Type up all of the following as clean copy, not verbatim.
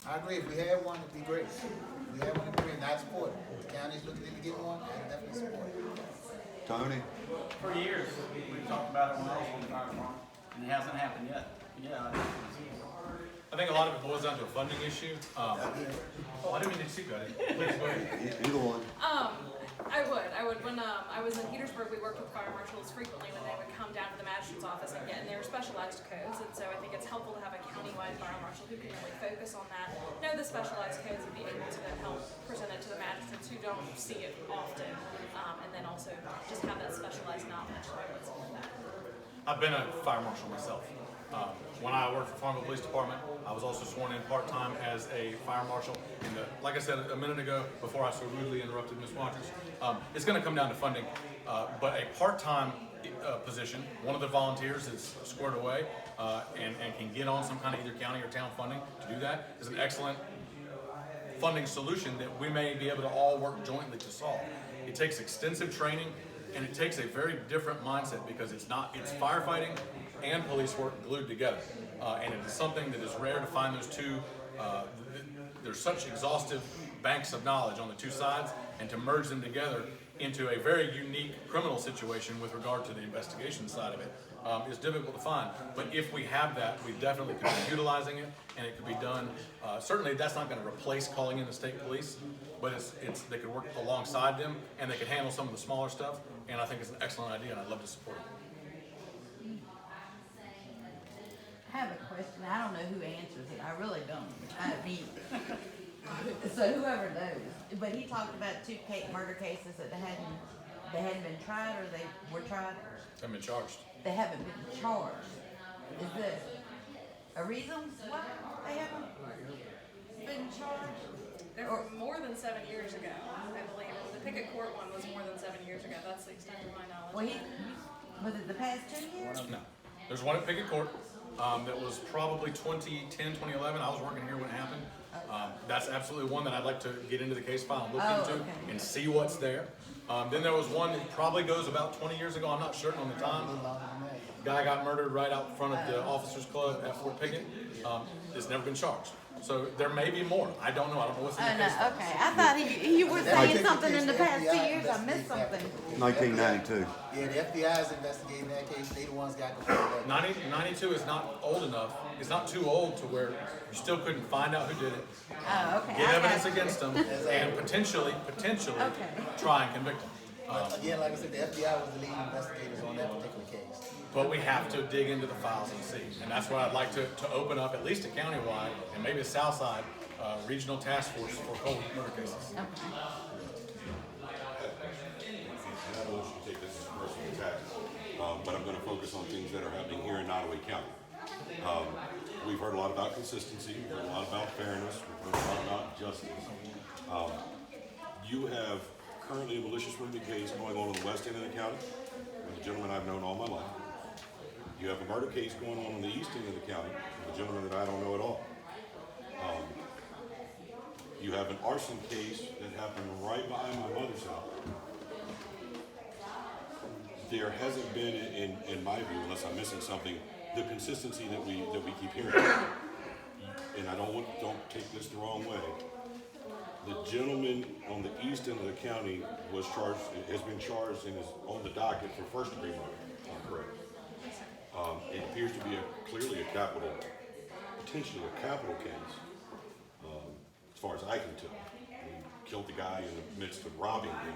I agree. If we had one, it'd be great. If we had one, it'd be great. And I support it. If the county's looking into getting one, I definitely support it. Tony? For years, we've talked about it when I was on the fire department, and it hasn't happened yet. Yeah, I think a lot of it boils down to a funding issue. I didn't mean to see that. Please go ahead. Either one. I would. When I was in Petersburg, we worked with fire marshals frequently when they would come down to the magistrate's office and get in their specialized codes. And so I think it's helpful to have a countywide fire marshal who can really focus on that, know the specialized codes, and be able to then help present it to the magistrates who don't see it often, and then also just have that specialized knowledge. So I would support that. I've been a fire marshal myself. When I worked for Farmville Police Department, I was also sworn in part-time as a fire marshal. And like I said a minute ago, before I so rudely interrupted Ms. Waters, it's going to come down to funding. But a part-time position, one of the volunteers is squared away and can get on some kind of either county or town funding to do that is an excellent funding solution that we may be able to all work jointly to solve. It takes extensive training and it takes a very different mindset because it's firefighting and police work glued together. And it is something that is rare to find those two. There's such exhaustive banks of knowledge on the two sides, and to merge them together into a very unique criminal situation with regard to the investigation side of it is difficult to find. But if we have that, we definitely could be utilizing it, and it could be done. Certainly, that's not going to replace calling in the state police, but they could work alongside them, and they could handle some of the smaller stuff. And I think it's an excellent idea, and I'd love to support it. I have a question. I don't know who answers it. I really don't. I mean, so whoever knows. But he talked about two murder cases that they hadn't been tried, or they were tried. Haven't been charged. They haven't been charged. Is there a reason why they haven't been charged? They were more than 7 years ago, I believe. The Pickett Court one was more than 7 years ago. That's the extent of my knowledge. Well, was it the past 2 years? No. There's one at Pickett Court that was probably 2010, 2011. I was working here when it happened. That's absolutely one that I'd like to get into the case file and look into and see what's there. Then there was one that probably goes about 20 years ago. I'm not certain on the time. Guy got murdered right out in front of the officers club at Fort Pickett. It's never been charged. So there may be more. I don't know. I don't know what's in the case file. Okay. I thought you were saying something in the past 2 years. I missed something. 1992. Yeah, the FBI is investigating that case. They the ones got control of that. 92 is not old enough. It's not too old to where you still couldn't find out who did it, Oh, okay. get evidence against them, and potentially try and convict them. But again, like I said, the FBI was the lead investigators on that particular case. But we have to dig into the files and see. And that's what I'd like to open up, at least a countywide and maybe a Southside regional task force for cold murder cases. Okay. I don't want you to take this as a personal attack, but I'm going to focus on things that are happening here in Nottoway County. We've heard a lot about consistency, we've heard a lot about fairness, we've heard a lot about justice. You have currently a malicious wounded case going on the west end of the county with a gentleman I've known all my life. You have a murder case going on the east end of the county with a gentleman that I don't know at all. You have an arson case that happened right behind my mother's house. There hasn't been, in my view, unless I'm missing something, the consistency that we keep hearing. And I don't take this the wrong way. The gentleman on the east end of the county has been charged and is on the docket for first degree murder. I'm correct. It appears to be potentially a capital case, as far as I can tell. We killed the guy in the midst of robbing him.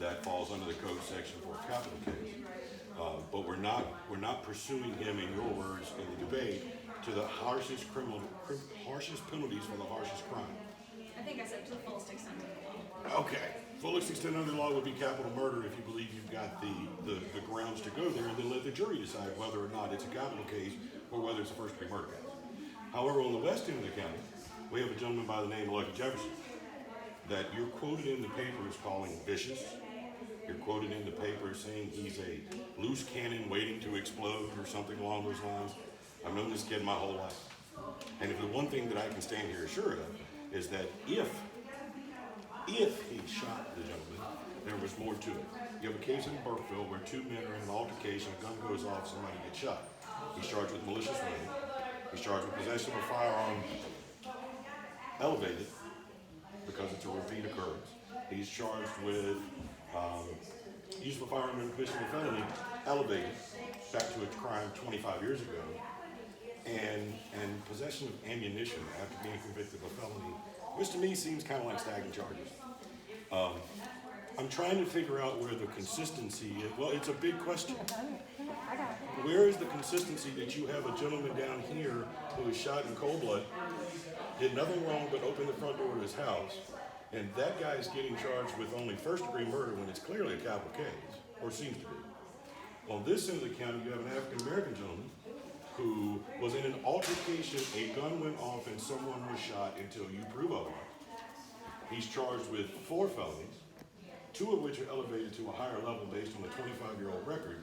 That falls under the code section for a capital case. But we're not pursuing him, in your words, in the debate, to the harshest penalties for the harshest crime. I think I said to the fullest extent of the law. Okay. Fullest extent of the law would be capital murder if you believe you've got the grounds to go there, and then let the jury decide whether or not it's a capital case or whether it's a first degree murder case. However, on the west end of the county, we have a gentleman by the name of Lucky Jefferson that you're quoted in the paper as calling vicious. You're quoted in the paper saying he's a loose cannon waiting to explode or something along those lines. I've known this kid my whole life. And if the one thing that I can stand here assured of is that if he shot the gentleman, there was more to it. You have a case in Burkeville where two men are in an altercation, a gun goes off, somebody gets shot. He's charged with malicious wounding. He's charged with possession of a firearm elevated because it's a repeat occurrence. He's charged with use of a firearm in commission of a felony, elevated back to a crime 25 years ago, and possession of ammunition after being convicted of a felony, which to me seems kind of like stacking charges. I'm trying to figure out where the consistency is. Well, it's a big question. Where is the consistency that you have a gentleman down here who was shot in cold blood, did nothing wrong but open the front door to his house, and that guy is getting charged with only first-degree murder when it's clearly a capital case, or seems to be. On this end of the county, you have an African-American gentleman who was in an altercation, a gun went off and someone was shot until you prove otherwise. He's charged with 4 felonies, 2 of which are elevated to a higher level based on a 25-year-old record.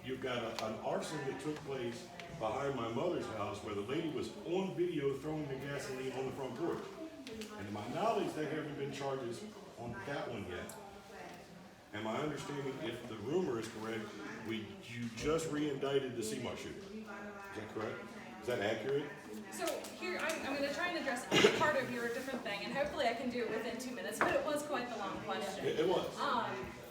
You've got an arson that took place behind my mother's house where the lady was on video throwing the gasoline on the front porch. And to my knowledge, there haven't been charges on that one yet. And my understanding, if the rumor is correct, you just re-indicted the Seymour shooter. Is that correct? Is that accurate? So here, I'm going to try and address part of your different thing, and hopefully I can do it within 2 minutes, but it was quite the long question. It was.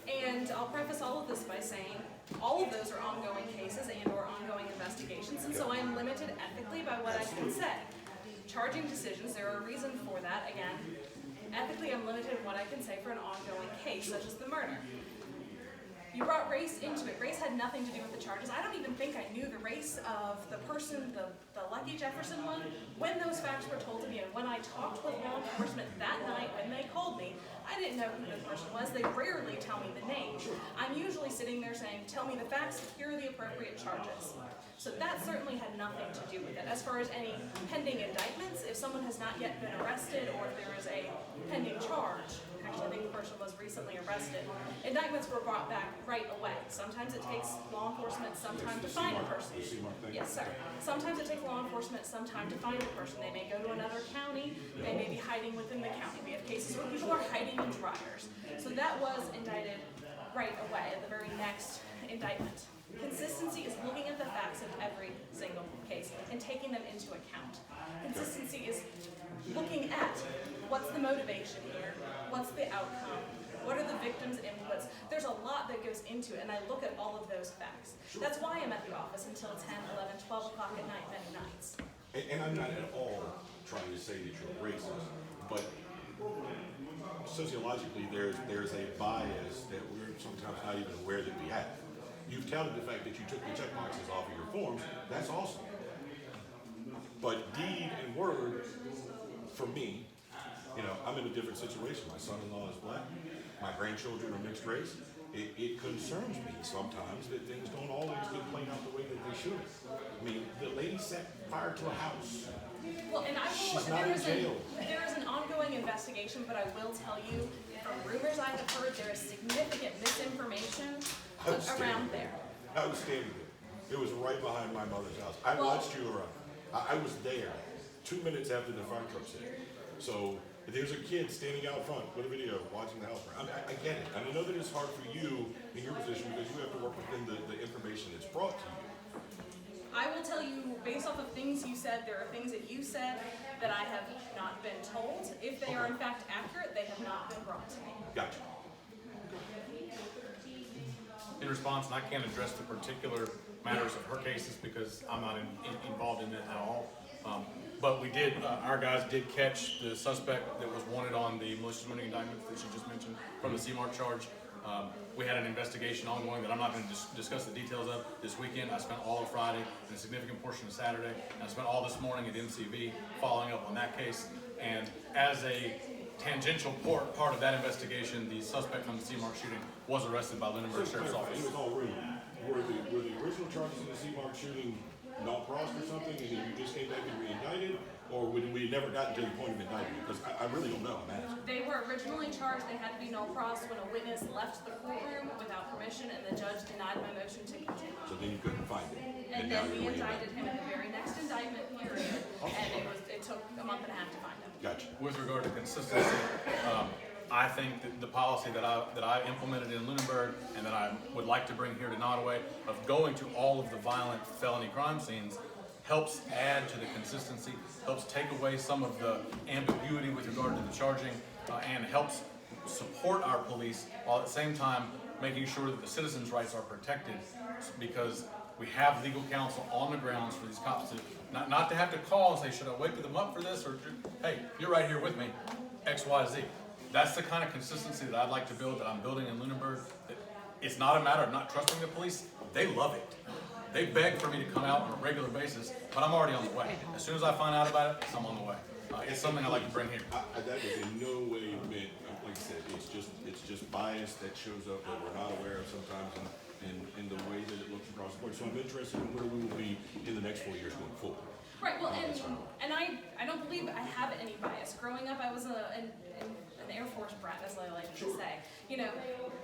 And I'll preface all of this by saying all of those are ongoing cases and or ongoing investigations, and so I'm limited ethically by what I can say. Charging decisions, there are a reason for that. Again, ethically I'm limited in what I can say for an ongoing case, such as the murder. You brought race into it. Race had nothing to do with the charges. I don't even think I knew the race of the person, the Lucky Jefferson one, when those facts were told to me. And when I talked with law enforcement that night when they called me, I didn't know who the person was. They rarely tell me the name. I'm usually sitting there saying, tell me the facts, here are the appropriate charges. So that certainly had nothing to do with it. As far as any pending indictments, if someone has not yet been arrested or if there is a pending charge, actually I think the person was recently arrested, indictments were brought back right away. Sometimes it takes law enforcement some time to find a person. Yes, sir. Sometimes it takes law enforcement some time to find a person. They may go to another county, they may be hiding within the county. We have cases where people are hiding in dryers. So that was indicted right away at the very next indictment. Consistency is looking at the facts of every single case and taking them into account. Consistency is looking at what's the motivation here, what's the outcome, what are the victims' inputs. There's a lot that goes into it, and I look at all of those facts. That's why I'm at the office until 10, 11, 12 o'clock at night many nights. And I'm not at all trying to say that you're racist, but sociologically there's a bias that we're sometimes not even aware that we have. You've touted the fact that you took the check boxes off of your forms. That's awesome. But deed and word, for me, I'm in a different situation. My son-in-law is black. My grandchildren are mixed race. It concerns me sometimes that things don't always get played out the way that they should. I mean, the lady set fire to a house. Well, and I will, She's not in jail. There is an ongoing investigation, but I will tell you, from rumors I have heard, there is significant misinformation around there. I was standing there. It was right behind my mother's house. I watched you around. I was there 2 minutes after the fire truck hit. So there's a kid standing out front with a video watching the house burn. I get it. And I know that it's hard for you in your position because you have to work within the information that's brought to you. I will tell you, based off of things you said, there are things that you said that I have not been told. If they are in fact accurate, they have not been brought to me. Gotcha. In response, and I can't address the particular matters of her cases because I'm not involved in it at all. But we did, our guys did catch the suspect that was wanted on the malicious wounding indictment that you just mentioned from the CMARC charge. We had an investigation ongoing that I'm not going to discuss the details of this weekend. I spent all of Friday and a significant portion of Saturday. And I spent all this morning at MCV following up on that case. And as a tangential part of that investigation, the suspect from the CMARC shooting was arrested by Lunenburg Sheriff's Office. It was all real. Were the original charges in the CMARC shooting not crossed or something, and then you just came back and re-indicted? Or would we never gotten to the point of indictment? Because I really don't know. I'm asking. They were originally charged. They had to be null pros when a witness left the courtroom without permission, and the judge denied my motion to continue. So then you couldn't find it. And then we indicted him in the very next indictment period, and it took a month and a half to find him. Gotcha. With regard to consistency, I think that the policy that I implemented in Lunenburg and that I would like to bring here to Nottoway of going to all of the violent felony crime scenes helps add to the consistency, helps take away some of the ambiguity with regard to the charging, and helps support our police while at the same time making sure that the citizens' rights are protected, because we have legal counsel on the grounds for these cops to not to have to call and say, should I wake them up for this, or hey, you're right here with me, X, Y, Z. That's the kind of consistency that I'd like to build, that I'm building in Lunenburg. It's not a matter of not trusting the police. They love it. They beg for me to come out on a regular basis, but I'm already on the way. As soon as I find out about it, I'm on the way. It's something I'd like to bring here. That is in no way meant, like I said, it's just bias that shows up that we're not aware of sometimes in the way that it looks across the board. So I'm interested in where we will be in the next 4 years going forward. Right, well, and I don't believe I have any bias. Growing up, I was an Air Force brat, as I like to say. You know,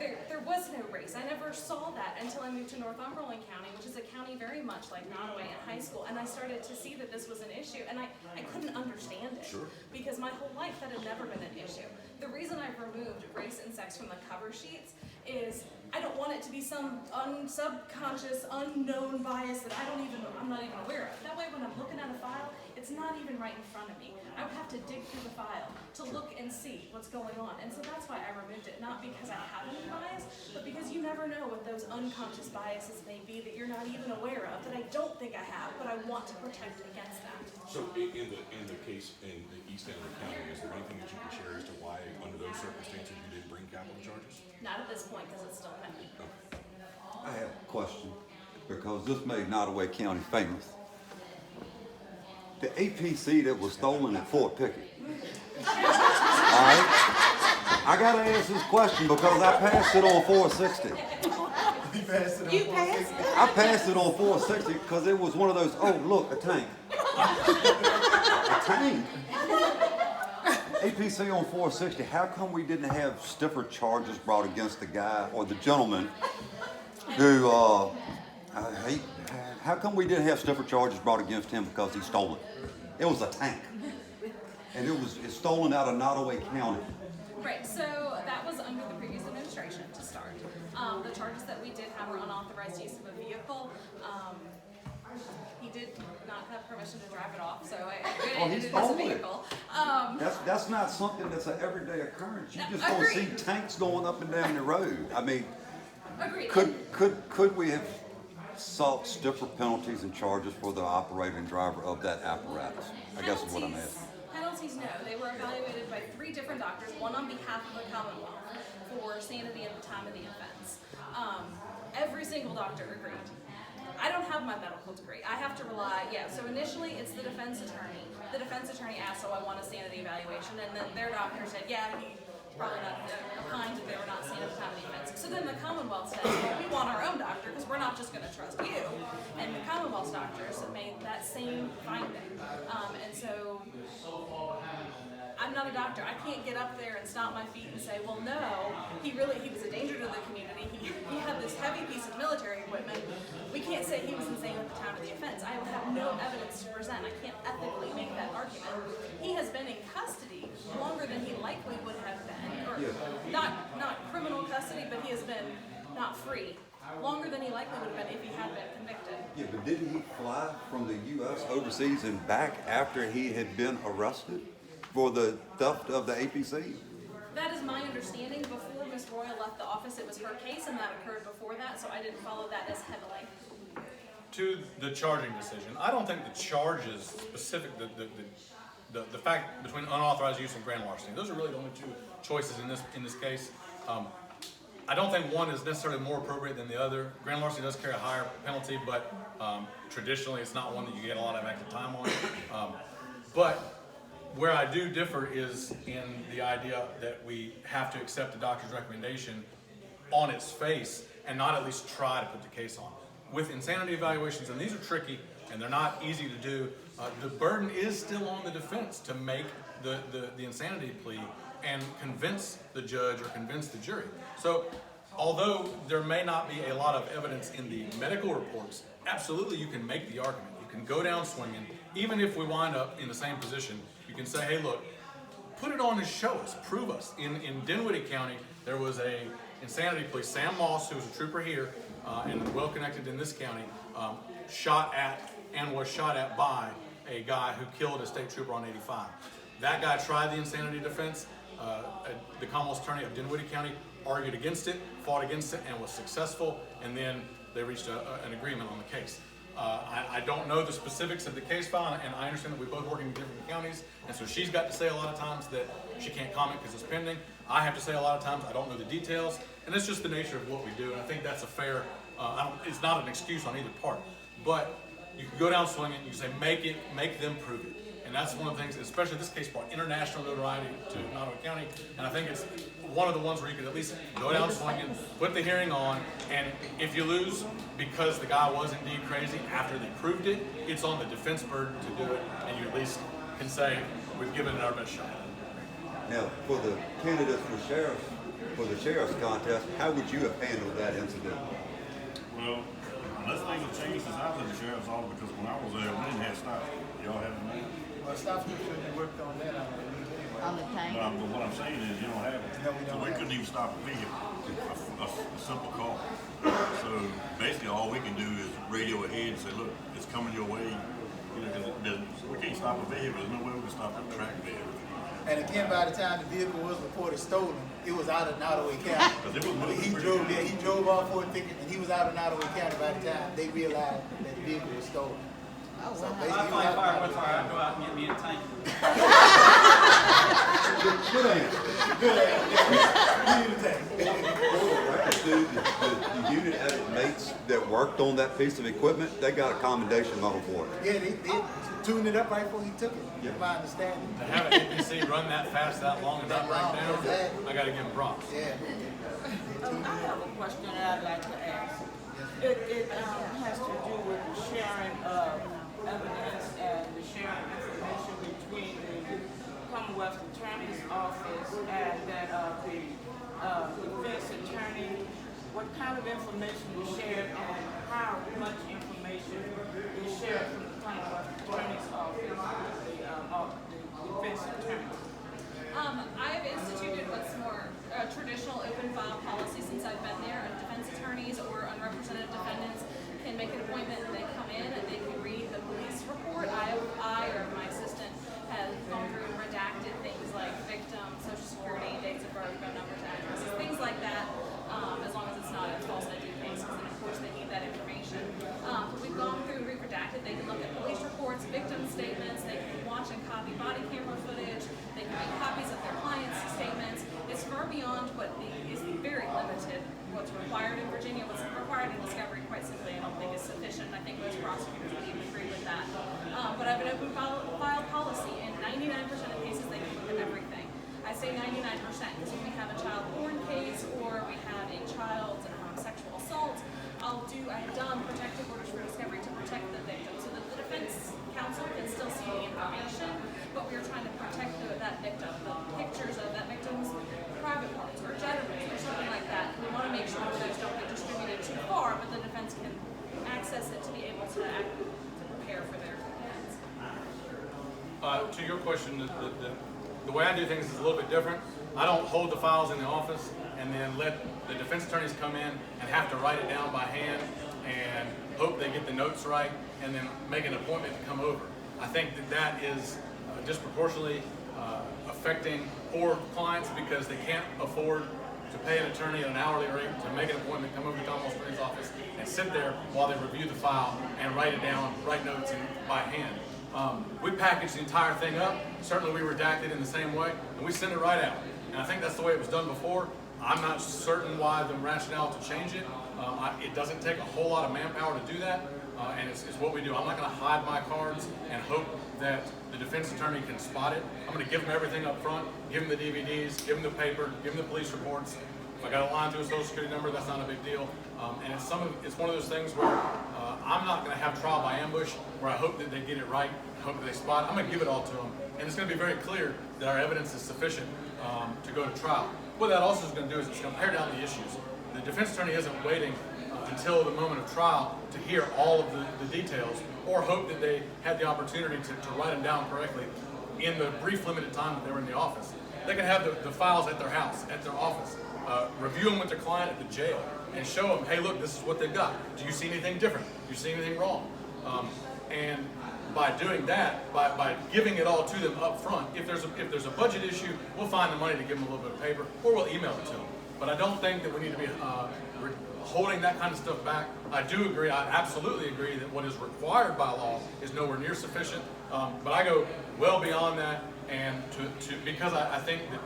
there was no race. I never saw that until I moved to Northumberland County, which is a county very much like Nottoway in high school, and I started to see that this was an issue, and I couldn't understand it. Sure. Because my whole life that had never been an issue. The reason I've removed race and sex from the cover sheets is I don't want it to be some subconscious, unknown bias that I'm not even aware of. That way when I'm looking at a file, it's not even right in front of me. I would have to dig through the file to look and see what's going on. And so that's why I removed it, not because I have any bias, but because you never know what those unconscious biases may be that you're not even aware of, that I don't think I have, but I want to protect against that. So in the case in the East End of the county, is there anything that you can share as to why, under those circumstances, you didn't bring capital charges? Not at this point, because it's still pending. I have a question, because this made Nottoway County famous. The APC that was stolen at Fort Pickett. All right? I gotta ask this question because I passed it on 460. You passed it? I passed it on 460 because it was one of those, oh, look, a tank. A tank? APC on 460, how come we didn't have stiffer charges brought against the guy or the gentleman who, how come we didn't have stiffer charges brought against him because he stole it? It was a tank. And it's stolen out of Nottoway County. Right, so that was under the previous administration to start. The charges that we did have were unauthorized use of a vehicle. He did not have permission to drive it off, so he it is a stole it. vehicle. That's not something that's an everyday occurrence. You just don't Agreed. see tanks going up and down the road. I mean, Agreed. could we have sought stiffer penalties and charges for the operator and driver of that apparatus? I guess is what I'm asking. Penalties, no. They were evaluated by 3 different doctors, one on behalf of the Commonwealth for sanity at the time of the offense. Every single doctor agreed. I don't have my medical degree. I have to rely, so initially it's the defense attorney. The defense attorney asked, I want a sanity evaluation, and then their doctor said, he probably not opined that they were not sane at the time of the offense. So then the Commonwealth said, well, we want our own doctor because we're not just going to trust you. And the Commonwealth's doctors made that same finding. And so I'm not a doctor. I can't get up there and stomp my feet and say, well, no, he was a danger to the community. He had this heavy piece of military equipment. We can't say he was insane at the time of the offense. I have no evidence to present. I can't ethically make that argument. He has been in custody longer than he likely would have been, or not criminal custody, but he has been not free longer than he likely would have been if he had been convicted. Yeah, but didn't he fly from the U.S. overseas and back after he had been arrested for the theft of the APC? That is my understanding. Before Ms. Royal left the office, it was her case, and that occurred before that, so I didn't follow that as heavily. To the charging decision, I don't think the charges specific, the fact between unauthorized use and grand larceny, those are really the only 2 choices in this case. I don't think one is necessarily more appropriate than the other. Grand larceny does carry a higher penalty, but traditionally it's not one that you get a lot of active time on. But where I do differ is in the idea that we have to accept the doctor's recommendation on its face and not at least try to put the case on. With insanity evaluations, and these are tricky and they're not easy to do, the burden is still on the defense to make the insanity plea and convince the judge or convince the jury. So although there may not be a lot of evidence in the medical reports, absolutely you can make the argument. You can go down swinging. Even if we wind up in the same position, you can say, hey, look, put it on and show us, prove us. In Dinwiddie County, there was a insanity plea. Sam Moss, who was a trooper here and well connected in this county, shot at and was shot at by a guy who killed a state trooper on 85. That guy tried the insanity defense. The Commonwealth attorney of Dinwiddie County argued against it, fought against it, and was successful, and then they reached an agreement on the case. I don't know the specifics of the case file, and I understand that we both work in different counties, and so she's got to say a lot of times that she can't comment because it's pending. I have to say a lot of times I don't know the details, and it's just the nature of what we do, and I think that's a fair, it's not an excuse on either part, but you can go down swinging, you can say make them prove it. And that's one of the things, especially this case brought international notoriety to Nottaway County, and I think it's one of the ones where you could at least go down swinging, put the hearing on, and if you lose because the guy was indeed crazy after they proved it, it's on the defense burden to do it, and you at least can say, we've given it our best shot. Now, for the candidates for the sheriff's contest, how would you have handled that incident? Well, unless things have changed since I was in the sheriff's office, because when I was there, we didn't have stops. Y'all have them now? Well, stop should have worked on that, I believe, anyway. On the tank. But what I'm saying is, you don't have it. No, we don't So we have couldn't even stop a vehicle, a simple call. So basically, all we can do is radio ahead and say, look, it's coming your way. You know, because we can't stop a vehicle. There's no way we can stop a track vehicle. And again, by the time the vehicle was reported stolen, it was out of Nottaway County. Because it was moving He pretty drove, good. yeah, he drove off for a ticket, and he was out of Nottaway County by the time they realized that the vehicle was stolen. Oh, So wow. basically, I he was fight out of fire with Nottaway fire, I County. go out and get me a tank. Good answer. The unit mates that worked on that piece of equipment, they got a commendation medal for it. Yeah, they tuned it up right before he took it, Yeah. from my understanding. To have an APC run that fast, that long, and not break down, Exactly. I gotta give them props. Yeah. I have a question that I'd like to ask. It has to do with the sharing of evidence and the sharing of information between the Commonwealth Attorney's Office and that of the defense attorney. What kind of information is shared and how much information is shared from the Commonwealth Attorney's Office to the defense attorney? I've instituted what's more traditional open file policy since I've been there. Defense attorneys or unrepresented defendants can make an appointment and they come in and they can read the police report. I or my assistant has gone through and redacted things like victim, social security, dates of birth, phone numbers, addresses, things like that, as long as it's not a false ID case, because then of course they need that information. We've gone through and redacted. They can look at police reports, victim statements, they can watch and copy body camera footage, they can make copies of their clients' statements. It's far beyond what is very limited. What's required in Virginia, what's required in discovery, quite simply, I don't think is sufficient. I think most prosecutors would even agree with that. But I have an open file policy. In 99% of cases, they can look at everything. I say 99% because when we have a child porn case or we have a child sexual assault, I have done protective orders for discovery to protect the victim so that the defense counsel can still see the information, but we are trying to protect that victim, the pictures of that victim's private parts or genitals or something like that. We want to make sure that those don't get distributed too far, but the defense can access it to be able to prepare for their defense. To your question, the way I do things is a little bit different. I don't hold the files in the office and then let the defense attorneys come in and have to write it down by hand and hope they get the notes right and then make an appointment to come over. I think that is disproportionately affecting poor clients because they can't afford to pay an attorney at an hourly rate to make an appointment, come over to the Commonwealth Attorney's office and sit there while they review the file and write it down, write notes by hand. We package the entire thing up. Certainly we redact it in the same way, and we send it right out. And I think that's the way it was done before. I'm not certain why the rationale to change it. It doesn't take a whole lot of manpower to do that, and it's what we do. I'm not going to hide my cards and hope that the defense attorney can spot it. I'm going to give them everything up front, give them the DVDs, give them the paper, give them the police reports. If I got a line to a social security number, that's not a big deal. And it's one of those things where I'm not going to have trial by ambush, where I hope that they get it right, hope that they spot it. I'm going to give it all to them, and it's going to be very clear that our evidence is sufficient to go to trial. What that also is going to do is it's going to pare down the issues. The defense attorney isn't waiting until the moment of trial to hear all of the details or hope that they had the opportunity to write them down correctly in the brief limited time that they were in the office. They can have the files at their house, at their office, review them with their client at the jail and show them, hey look, this is what they've got. Do you see anything different? Do you see anything wrong? And by doing that, by giving it all to them up front, if there's a budget issue, we'll find the money to give them a little bit of paper, or we'll email it to them. But I don't think that we need to be holding that kind of stuff back. I do agree, I absolutely agree that what is required by law is nowhere near sufficient. But I go well beyond that, and because I think that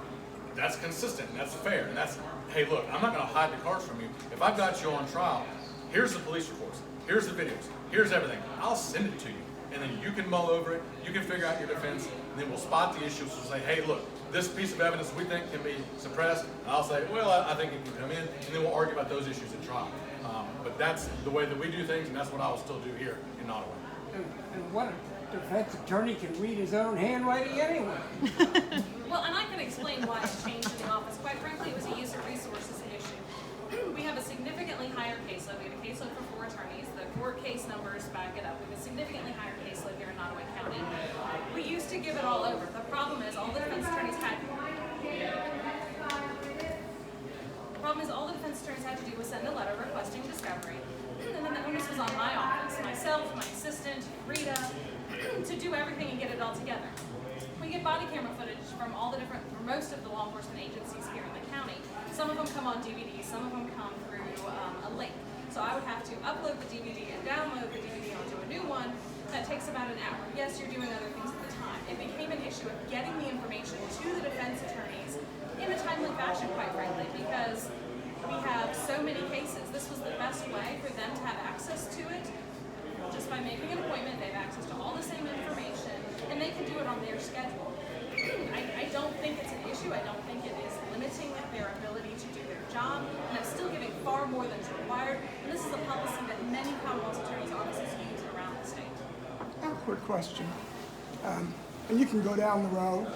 that's consistent, and that's fair, and that's, hey, look, I'm not going to hide the cards from you. If I've got you on trial, here's the police reports, here's the videos, here's everything. I'll send it to you, and then you can mull over it, you can figure out your defense, and then we'll spot the issues. We'll say, hey, look, this piece of evidence we think can be suppressed, and I'll say, well, I think it can come in, and then we'll argue about those issues at trial. But that's the way that we do things, and that's what I will still do here in Ottawa. And what a defense attorney can read his own handwriting anyway. Well, and I can explain why it changed in the office. Quite frankly, it was a use of resources issue. We have a significantly higher caseload. We have a caseload for 4 attorneys. The court case numbers back it up. We have a significantly higher caseload here in Ottawa County. We used to give it all over. The problem is all the defense attorneys had to do was send a letter requesting discovery. And then the onus was on my office, myself, my assistant, Rita, to do everything and get it all together. We get body camera footage from most of the law enforcement agencies here in the county. Some of them come on DVD, some of them come through a link. So I would have to upload the DVD and download the DVD onto a new one. That takes about an hour. Yes, you're doing other things at the time. It became an issue of getting the information to the defense attorneys in a timely fashion, quite frankly, because we have so many cases. This was the best way for them to have access to it. Just by making an appointment, they have access to all the same information, and they can do it on their schedule. I don't think it's an issue. I don't think it is limiting their ability to do their job, and I'm still giving far more than is required. And this is a policy that many Commonwealth attorneys' offices use around the state. I have a quick question, and you can go down the road.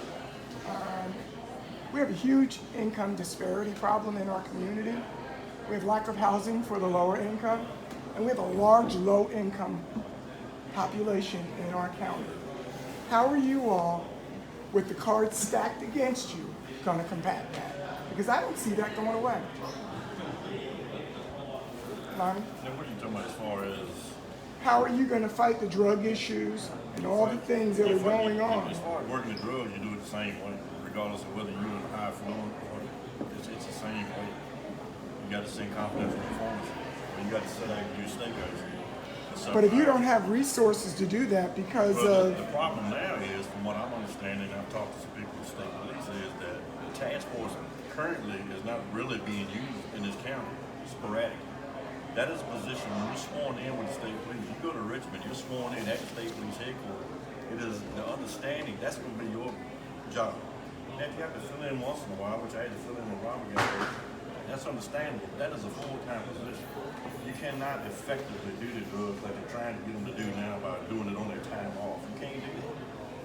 We have a huge income disparity problem in our community. We have lack of housing for the lower income, and we have a large low-income population in our county. How are you all, with the cards stacked against you, going to combat that? Because I don't see that going away. Lonnie? Now, what are you talking about as far as? How are you going to fight the drug issues and all the things that are going on? As far as working the drugs, you do it the same way, regardless of whether you're in a high floor or it's the same way. You got to send confidential informants, or you got to set out and do stakeouts. But if you don't have resources to do that because of... The problem now is, from what I'm understanding, I've talked to some people in the state police, is that the task force currently is not really being used in this county, sporadically. That is a position when you're sworn in with the state police. You go to Richmond, you're sworn in at the state police headquarters. It is the understanding that's going to be your job. Now, if you have to fill in once in a while, which I had to fill in when Robert got there, that's understandable. That is a full-time position. You cannot effectively do the drugs like they're trying to get them to do now by doing it on their time off. You can't do that.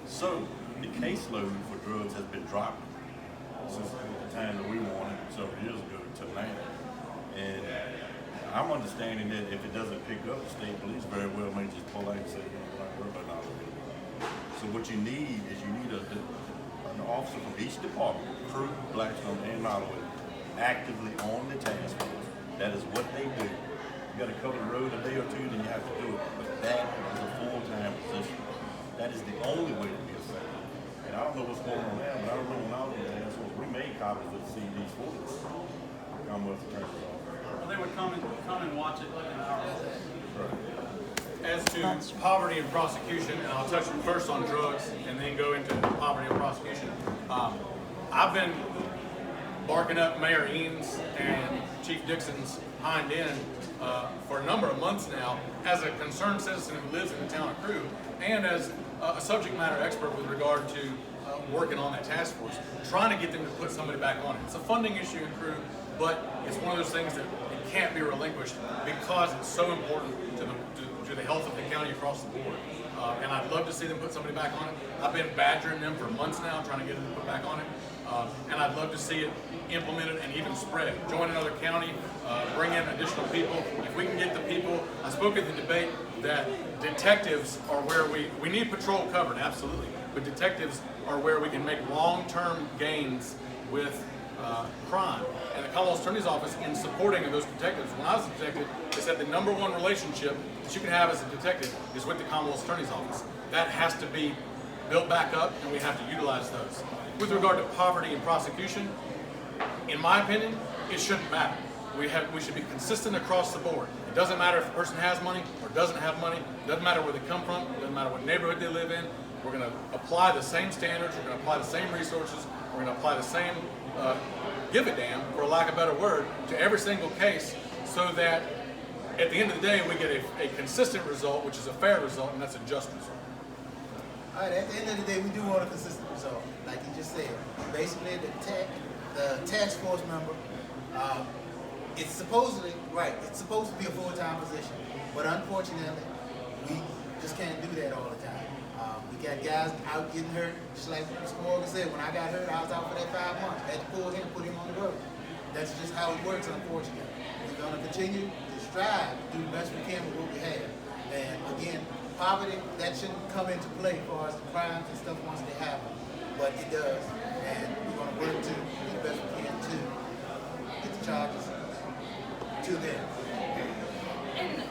So the caseload for drugs has been dropping since the time that we wanted several years ago to now. And I'm understanding that if it doesn't pick up, the state police very well may just pull out and say, we're not worried about all of it. So what you need is an officer from each department, Crewe, Blackstone, and Ottawa, actively on the task force. That is what they do. You got to cover the road a day or two, then you have to do it. But that is a full-time position. That is the only way to be effective. And I don't know what's going on now, but I remember when I was on the task force, we made copies of the CDs for the Commonwealth Attorney's Office. Well, they would come and watch it like an hour a day. As to poverty and prosecution, and I'll touch first on drugs and then go into poverty and prosecution. I've been barking up Mayor Eanes and Chief Dixon's hind end for a number of months now as a concerned citizen who lives in the town of Crewe and as a subject matter expert with regard to working on that task force, trying to get them to put somebody back on it. It's a funding issue in Crewe, but it's one of those things that it can't be relinquished because it's so important to the health of the county across the board. And I'd love to see them put somebody back on it. I've been badgering them for months now, trying to get them to put back on it. And I'd love to see it implemented and even spread. Join another county, bring in additional people. If we can get the people, I spoke at the debate that detectives are where we need patrol covered, absolutely. But detectives are where we can make long-term gains with crime. And the Commonwealth Attorney's Office, in supporting of those detectives, when I was a detective, they said the #1 relationship that you can have as a detective is with the Commonwealth Attorney's Office. That has to be built back up, and we have to utilize those. With regard to poverty and prosecution, in my opinion, it shouldn't matter. We should be consistent across the board. It doesn't matter if the person has money or doesn't have money. It doesn't matter where they come from. It doesn't matter what neighborhood they live in. We're going to apply the same standards. We're going to apply the same resources. We're going to apply the same give a damn, for lack of a better word, to every single case, so that at the end of the day we get a consistent result, which is a fair result, and that's a just result. All right, at the end of the day, we do want a consistent result, like you just said. Basically, the task force member, it's supposedly, right, it's supposed to be a full-time position, but unfortunately, we just can't do that all the time. We got guys out getting hurt, just like Mr. Morgan said, when I got hurt, I was out for that 5 months. I had to pull him, put him on the road. That's just how it works, unfortunately. We're gonna continue to strive to do the best we can with what we have. And again, poverty, that shouldn't come into play as far as the crimes and stuff once they happen, but it does. And we're gonna work to do the best we can to get the charges to them. And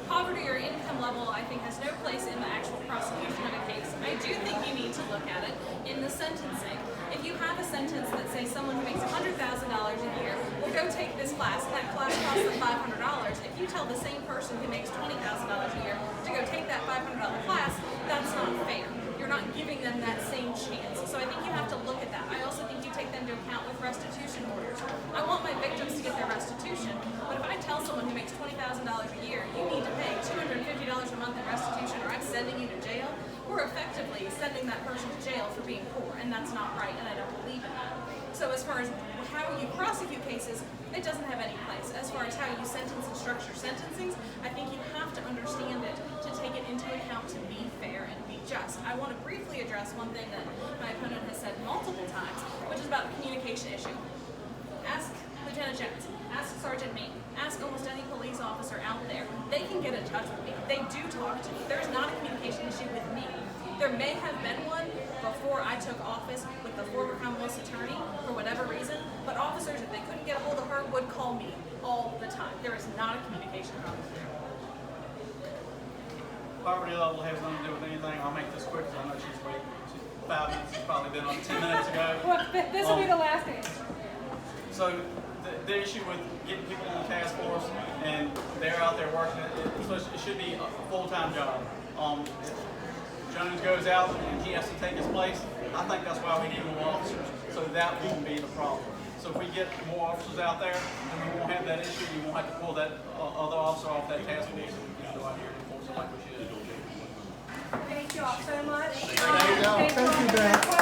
poverty or income level, I think, has no place in the actual prosecution of a case. I do think you need to look at it in the sentencing. If you have a sentence that says someone who makes $100,000 a year will go take this class, and that class costs them $500, if you tell the same person who makes $20,000 a year to go take that $500 class, that's not fair. You're not giving them that same chance. So I think you have to look at that. I also think you take them into account with restitution orders. I want my victims to get their restitution, but if I tell someone who makes $20,000 a year, you need to pay $250 a month in restitution, or I'm sending you to jail, we're effectively sending that person to jail for being poor, and that's not right, and I don't believe in that. So as far as how you prosecute cases, it doesn't have any place. As far as how you sentence and structure sentencings, I think you have to understand it to take it into account to be fair and be just. I want to briefly address one thing that my opponent has said multiple times, which is about the communication issue. Ask Lieutenant Jones, ask Sergeant Meek, ask almost any police officer out there. They can get in touch with me. They do talk to me. There's not a communication issue with me. There may have been one before I took office with the former Commonwealth attorney for whatever reason, but officers, if they couldn't get a hold of her, would call me all the time. There is not a communication problem there. Poverty level has nothing to do with anything. I'll make this quick because I know she's waiting. 5 minutes. She's probably been on 10 minutes ago. Well, this will be the last answer. So the issue with getting people on the task force and they're out there working, it should be a full-time job. If Jones goes out and he has to take his place, I think that's why we need more officers, so that wouldn't be the problem. So if we get more officers out there, then we won't have that issue. You won't have to pull that other officer off that task force and go out here and enforce it like we should. Thank you all so much. Thank you, Thank you all.